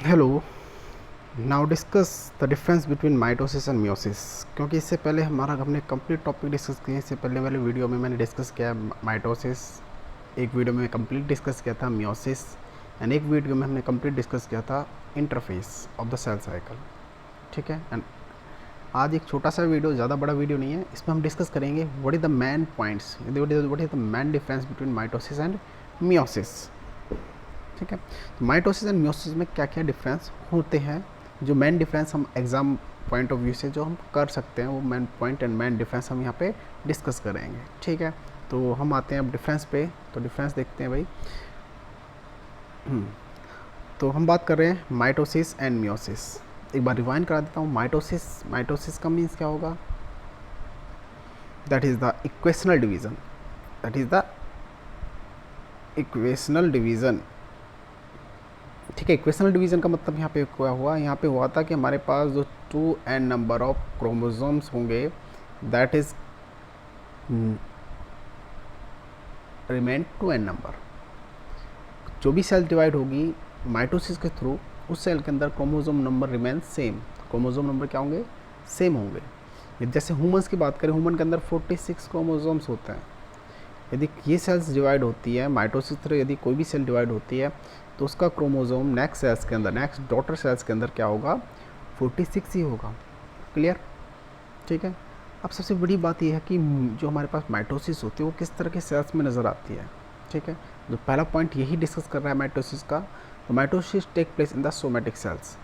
Hello. Now discuss the difference between mitosis and meiosis. क्योंकि इससे पहले हमने कंप्लीट टॉपिक डिस्कस किए। इससे पहले वाले वीडियो में मैंने डिस्कस किया माइटोसिस, एक वीडियो में कंप्लीट डिस्कस किया था मियोसिस, एंड एक वीडियो में हमने कंप्लीट डिस्कस किया था interphase of the cell cycle. ठीक है। एंड आज एक छोटा सा वीडियो, ज़्यादा बड़ा वीडियो नहीं है, इसमें हम डिस्कस करेंगे what is the main points, what is the main difference between mitosis and meiosis. ठीक है। तो माइटोसिस एंड मियोसिस में क्या क्या डिफरेंस होते हैं, जो मेन डिफरेंस हम एग्ज़ाम पॉइंट ऑफ व्यू से जो हम कर सकते हैं, वो main point and main difference हम यहाँ पे डिस्कस करेंगे। ठीक है। तो हम आते हैं अब डिफरेंस पे। तो डिफरेंस देखते हैं भाई। तो हम बात कर रहे हैं माइटोसिस एंड मियोसिस। एक बार रिवाइंड करा देता हूँ। माइटोसिस का मीन्स क्या होगा? That is the equational division. That is the equational division. ठीक है। इक्वेशनल डिवीज़न का मतलब यहाँ पे क्या हुआ? यहाँ पे हुआ था कि हमारे पास जो 2n नंबर ऑफ क्रोमोसोम्स होंगे, that is remain 2n number. जो भी सेल डिवाइड होगी माइटोसिस के थ्रू, उस सेल के अंदर chromosome number remain same. Chromosome number क्या होंगे? सेम होंगे। जैसे ह्यूमंस की बात करें, ह्यूमन के अंदर 46 क्रोमोसोम्स होते हैं। यदि ये सेल्स डिवाइड होती है माइटोसिस थ्रू, यदि कोई भी सेल डिवाइड होती है, तो उसका क्रोमोसोम नेक्स्ट सेल्स के अंदर, नेक्स्ट डॉटर सेल्स के अंदर क्या होगा? 46 ही होगा। क्लियर? ठीक है। अब सबसे बड़ी बात यह है कि जो हमारे पास माइटोसिस होती है वो किस तरह के सेल्स में नज़र आती है। ठीक है। जो पहला पॉइंट यही डिस्कस कर रहा है माइटोसिस का। तो mitosis take place in the somatic cells.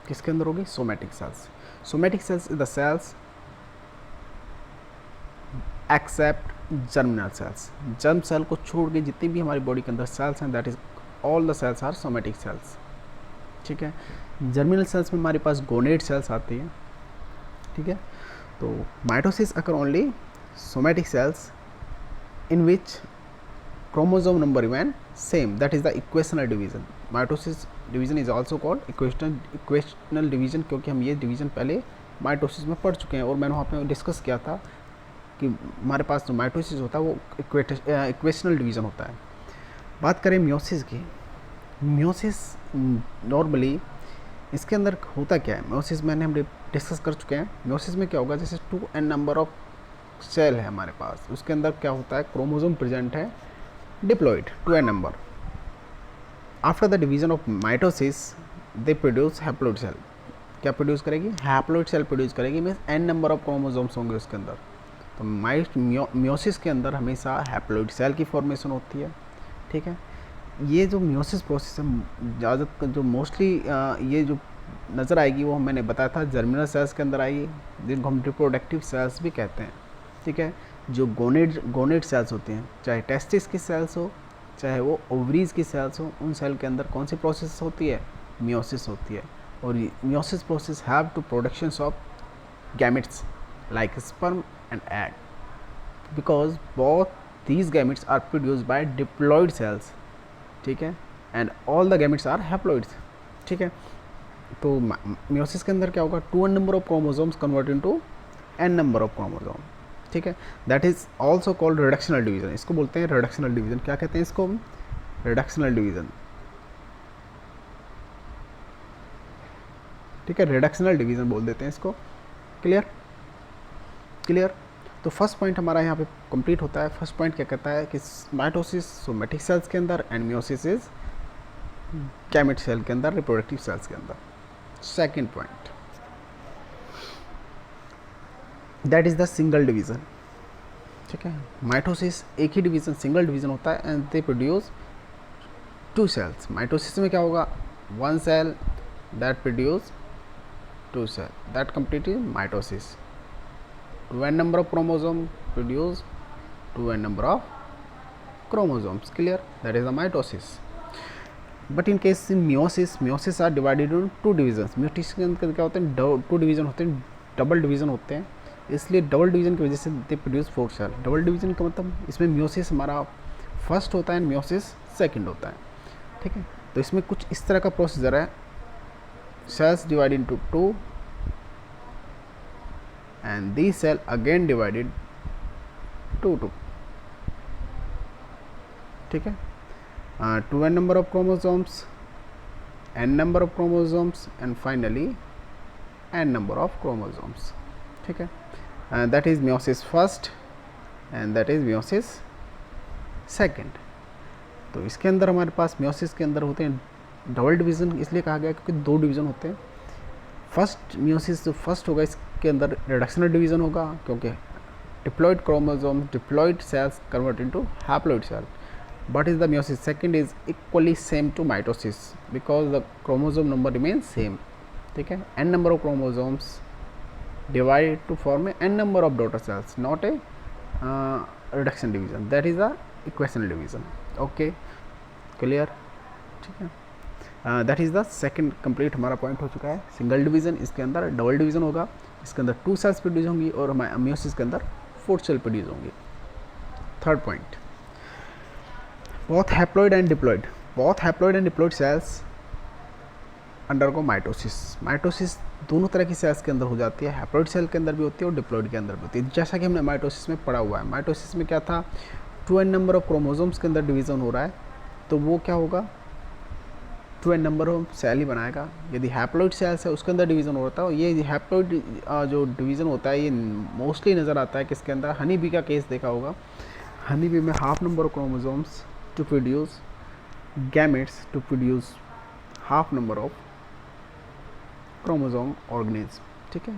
किसके अंदर होगी? Somatic cells. Somatic cells is the cells except germinal cells. Germ cell को छोड़ के जितनी भी हमारी बॉडी के अंदर सेल्स हैं, that is all the cells are somatic cells. ठीक है। जर्मिनल सेल्स में हमारे पास गोनेड सेल्स आती हैं। ठीक है। तो mitosis occur only somatic cells in which chromosome number remain same, that is the equational division. Mitosis division is also called equational division, क्योंकि हम ये डिवीज़न पहले माइटोसिस में पढ़ चुके हैं और मैंने वहाँ पे डिस्कस किया था कि हमारे पास जो माइटोसिस होता है वो इक्वेशनल डिवीज़न होता है। बात करें मियोसिस की। मियोसिस नॉर्मली इसके अंदर होता क्या है? मियोसिस मैंने हम डिस्कस कर चुके हैं। मियोसिस में क्या होगा? जैसे 2n नंबर ऑफ सेल है हमारे पास, उसके अंदर क्या होता है? क्रोमोसोम प्रेजेंट है diploid 2n number. After the division of mitosis, they produce haploid cell. क्या प्रोड्यूस करेगी? हैप्लोइड सेल प्रोड्यूस करेगी। Means n number of chromosomes होंगे उसके अंदर। तो मियोसिस के अंदर हमेशा हैप्लोइड सेल की फॉर्मेशन होती है। ठीक है। ये जो मियोसिस प्रोसेस है, ज़्यादा जो मोस्टली ये जो नज़र आएगी वो मैंने बताया था जर्मिनल सेल्स के अंदर आएगी, जिनको हम रिप्रोडक्टिव सेल्स भी कहते हैं। ठीक है। जो गोनेड सेल्स होती हैं, चाहे टेस्टिस की सेल्स हो, चाहे वो ओवरीज की सेल्स हो, उन सेल के अंदर कौन सी प्रोसेस होती है? मियोसिस होती है। और meiosis process have two productions of gametes like sperm and egg, because both these gametes are produced by diploid cells. ठीक है। And all the gametes are haploids. ठीक है। तो मियोसिस के अंदर क्या होगा? 2n number of chromosomes convert into n number of chromosome. ठीक है। That is also called reductional division. इसको बोलते हैं रिडक्शनल डिवीजन। क्या कहते हैं इसको? Reductional division. ठीक है। रिडक्शनल डिवीजन बोल देते हैं इसको। क्लियर? क्लियर। तो फर्स्ट पॉइंट हमारा यहाँ पे कंप्लीट होता है। फर्स्ट पॉइंट क्या कहता है कि माइटोसिस सोमेटिक सेल्स के अंदर and meiosis is gamete cell के अंदर, रिप्रोडक्टिव सेल्स के अंदर। Second point, that is the single division. ठीक है। माइटोसिस एक ही डिवीजन, सिंगल डिवीजन होता है and they produce 2 cells. Mitosis में क्या होगा? 1 cell that produce 2 cell, that complete is mitosis. 2n number of chromosome produce 2n number of chromosomes. Clear? That is the mitosis. But in case in meiosis are divided into 2 divisions. meiosis के अंदर क्या होते हैं? 2 division होते हैं, double division होते हैं। इसलिए डबल डिवीजन की वजह से they produce 4 cell. Double division का मतलब इसमें मियोसिस हमारा फर्स्ट होता है, मियोसिस सेकंड होता है। ठीक है। तो इसमें कुछ इस तरह का प्रोसीजर है। Cells divide into 2 and these cell again divided 2. ठीक है। 2n number of chromosomes n number of chromosomes and finally n number of chromosomes. ठीक है, that is meiosis first and that is meiosis second. तो इसके अंदर हमारे पास meiosis के अंदर होते हैं डबल डिवीज़न, इसलिए कहा गया क्योंकि दो डिवीज़न होते हैं. फर्स्ट meiosis जो फर्स्ट होगा इसके अंदर रिडक्शनल डिवीज़न होगा, क्योंकि diploid chromosome diploid cells convert into haploid cell. But is the meiosis second is equally same to mitosis because the chromosome number remains same. ठीक है, n number of chromosomes divide to form a n number of daughter cells, not a reduction division. That is a equational division. Okay, clear? ठीक है, that is the second complete हमारा point हो चुका है. Single division, इसके अंदर double division होगा, इसके अंदर 2 सेल्स प्रोड्यूस होंगी और हमारे meiosis के अंदर 4 सेल प्रोड्यूस होंगी. Third point, both haploid and diploid cells undergo mitosis. Mitosis दोनों तरह की सेल्स के अंदर हो जाती है, हैप्लॉइड सेल के अंदर भी होती है और डिप्लॉइड के अंदर भी होती है. जैसा कि हमने माइटोसिस में पढ़ा हुआ है, माइटोसिस में क्या था, 2n नंबर ऑफ क्रोमोसोम्स के अंदर डिवीज़न हो रहा है, तो वो क्या होगा, 2n नंबर ऑफ सेल ही बनाएगा. यदि हैप्लॉइड सेल्स है उसके अंदर डिवीज़न होता है, और ये हैप्लॉइड जो डिवीज़न होता है ये मोस्टली नज़र आता है किसके अंदर, हनी बी का केस देखा होगा. हनी बी में half number of chromosomes to produce gametes to produce half number of chromosome organism. ठीक है,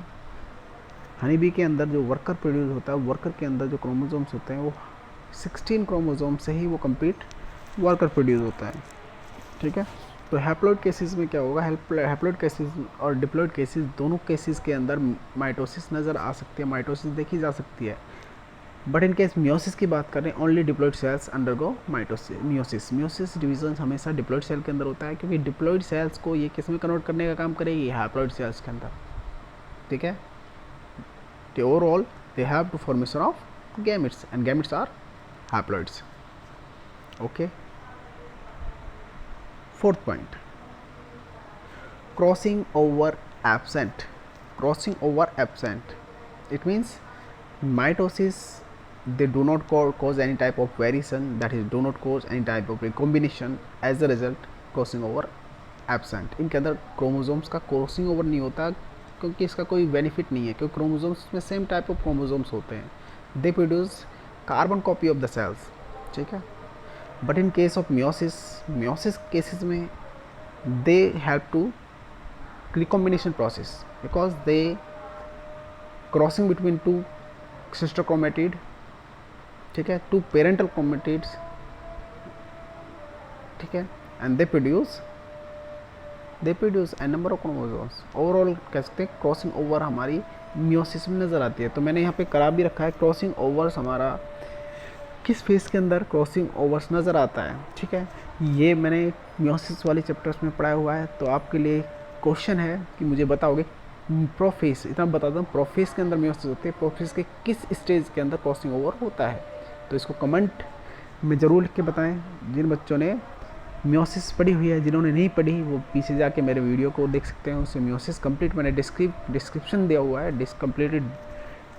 हनी बी के अंदर जो वर्कर प्रोड्यूस होता है, वर्कर के अंदर जो क्रोमोसोम्स होते हैं वो 16 क्रोमोसोम से ही वो कंप्लीट वर्कर प्रोड्यूस होता है. ठीक है, तो हैप्लॉइड केसेस में क्या होगा, हैप्लॉइड केसेस और डिप्लॉइड केसेस दोनों केसेस के अंदर माइटोसिस नज़र आ सकती है, माइटोसिस देखी जा सकती है. बट इन केस मियोसिस की बात करें, only diploid sales undergo meiosis. Meiosis division हमेशा डिप्लॉइड सेल के अंदर होता है, क्योंकि डिप्लॉइड सेल्स को ये किस में कन्वर्ट करने का काम करेगी, हैप्लॉइड सेल्स के अंदर. ठीक है, तो overall they have two formation of gametes and gametes are haploids. Okay, fourth point, crossing over absent. Crossing over absent, it means mitosis they do not cause any type of variation, that is do not cause any type of recombination. as a result crossing over absent. इनके अंदर chromosomes का crossing over नहीं होता क्योंकि इसका कोई benefit नहीं है, क्योंकि क्रोमोसोम्स में सेम टाइप ऑफ क्रोमोसोम्स होते हैं, they produce carbon copy of the cells. ठीक है, but in case of meiosis cases में they have two recombination process because they crossing between two sister chromatid. ठीक है, टू पेरेंटल क्रोमेटिड्स. ठीक है, and they produce n number of chromosomes. Overall कह सकते हैं क्रॉसिंग ओवर हमारी meiosis में नज़र आती है. तो मैंने यहाँ पे करा भी रखा है, क्रॉसिंग ओवर्स हमारा किस फेज के अंदर क्रॉसिंग ओवर्स नज़र आता है. ठीक है, ये मैंने मियोसिस वाले चैप्टर्स में पढ़ाया हुआ है. तो आपके लिए क्वेश्चन है कि मुझे बताओगे प्रोफेस, इतना बता दूँ, प्रोफेस के अंदर मियोसिस होती है, प्रोफेस के किस स्टेज के अंदर क्रॉसिंग ओवर होता है. तो इसको कमेंट में ज़रूर लिख के बताएं. जिन बच्चों ने मियोसिस पढ़ी हुई है, जिन्होंने नहीं पढ़ी वो पीछे जाके मेरे वीडियो को देख सकते हैं. उससे मियोसिस कंप्लीट मैंने डिस्क्रिप्शन दिया हुआ है, कंप्लीटेड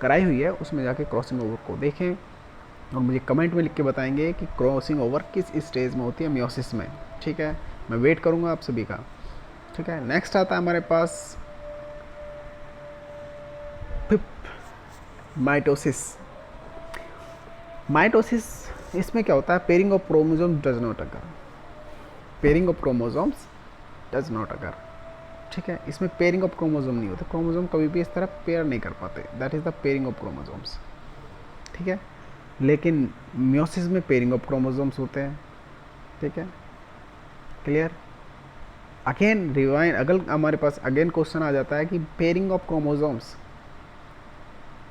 कराई हुई है, उसमें जाके क्रॉसिंग ओवर को देखें और मुझे कमेंट में लिख के बताएंगे कि क्रॉसिंग ओवर किस स्टेज में होती है मियोसिस में. ठीक है, मैं वेट करूँगा आप सभी का. ठीक है, नेक्स्ट आता है हमारे पास माइटोसिस. माइटोसिस इसमें क्या होता है, pairing of chromosomes does not occur. Pairing of chromosomes does not occur. ठीक है, इसमें पेयरिंग ऑफ क्रोमोसोम नहीं होता, क्रोमोसोम कभी भी इस तरह पेयर नहीं कर पाते, that is the pairing of chromosomes. ठीक है, लेकिन मियोसिस में पेयरिंग ऑफ क्रोमोसोम्स होते हैं. ठीक है, क्लियर. अगेन रिवाइंड, अगर हमारे पास अगेन क्वेश्चन आ जाता है कि पेयरिंग ऑफ क्रोमोसोम्स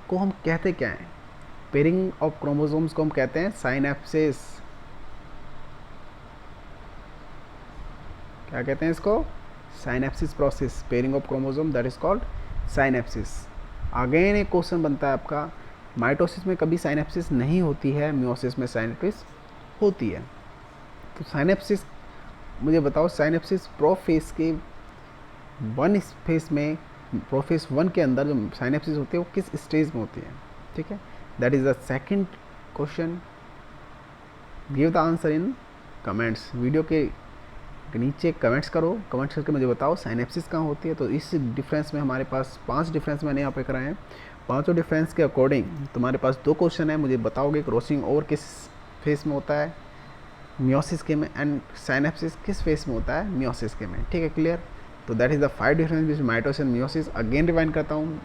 को हम कहते क्या हैं. पेयरिंग ऑफ क्रोमोसोम्स को हम कहते हैं साइनेप्सिस. क्या कहते हैं इसको, synapsis process. Pairing of chromosome that is called synapsis. Again एक क्वेश्चन बनता है आपका, माइटोसिस में कभी साइनेप्सिस नहीं होती है, मियोसिस में साइनेप्सिस होती है. तो साइनेप्सिस मुझे बताओ, साइनेप्सिस प्रोफेस के वन फेस में, प्रोफेस 1 के अंदर जो साइनेप्सिस होती है वो किस स्टेज में होती है. ठीक है, that is the second question. Give the answer in comments. Video के नीचे कमेंट्स करो, कमेंट्स करके मुझे बताओ साइनेप्सिस कहाँ होती है। तो इस डिफरेंस में हमारे पास 5 डिफरेंस मैंने यहाँ पे कराए हैं। पाँचों डिफरेंस के अकॉर्डिंग तुम्हारे पास 2 क्वेश्चन है, मुझे बताओगे क्रॉसिंग ओवर किस फेस में होता है, मियोसिस के में, एंड साइनेप्सिस किस फेस में होता है, मियोसिस के में। ठीक है, क्लियर। तो that is the 5 difference between mitosis and meiosis. Again rewind करता हूँ।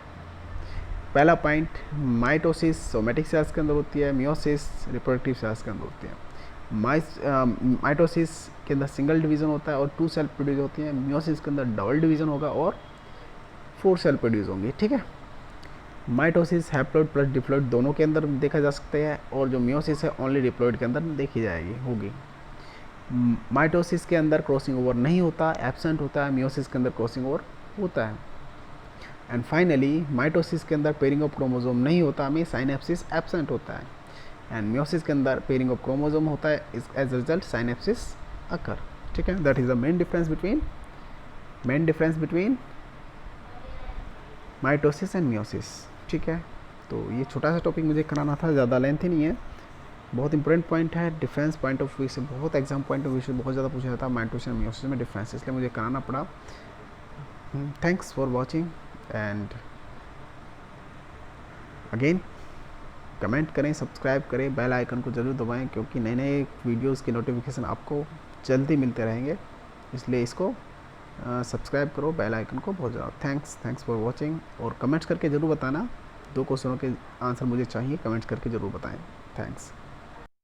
पहला पॉइंट, माइटोसिस सोमेटिक सेल्स के अंदर होती है, मियोसिस रिप्रोडक्टिव सेल्स के अंदर होती है। माइटोसिस के अंदर सिंगल डिवीज़न होता है और 2 सेल प्रोड्यूस होती हैं। मियोसिस के अंदर डबल डिवीज़न होगा और 4 सेल प्रोड्यूस होंगी। ठीक है। माइटोसिस हैप्लॉइड प्लस डिप्लॉइड दोनों के अंदर देखा जा सकता है, और जो मियोसिस है ओनली डिप्लॉइड के अंदर देखी जाएगी होगी। माइटोसिस के अंदर क्रॉसिंग ओवर नहीं होता, एब्सेंट होता है। मियोसिस के अंदर क्रॉसिंग ओवर होता है। एंड फाइनली माइटोसिस के अंदर पेयरिंग ऑफ क्रोमोसोम नहीं होता, में साइनेप्सिस एब्सेंट होता है। एंड मियोसिस के अंदर पेयरिंग ऑफ क्रोमोसोम होता है, एज रिजल्ट साइनेप्सिस अकर। ठीक है, that is the main difference between mitosis and meiosis. ठीक है, तो ये छोटा सा टॉपिक मुझे कराना था, ज़्यादा लेंथ ही नहीं है, बहुत इंपॉर्टेंट पॉइंट है। डिफरेंस पॉइंट ऑफ व्यू से, बहुत एग्जाम पॉइंट ऑफ व्यू से बहुत ज़्यादा पूछा जाता है माइटोसिस एंड मियोसिस में डिफरेंस, इसलिए मुझे कराना पड़ा। Thanks for watching and again comment करें, सब्सक्राइब करें, बेल आइकन को ज़रूर दबाएं, क्योंकि नए नए वीडियोस के नोटिफिकेशन आपको जल्दी मिलते रहेंगे, इसलिए इसको सब्सक्राइब करो, बेल आइकन को बहुत ज़्यादा। Thanks for watching. और कमेंट्स करके ज़रूर बताना, 2 क्वेश्चनों के आंसर मुझे चाहिए, कमेंट्स करके ज़रूर बताएं। थैंक्स।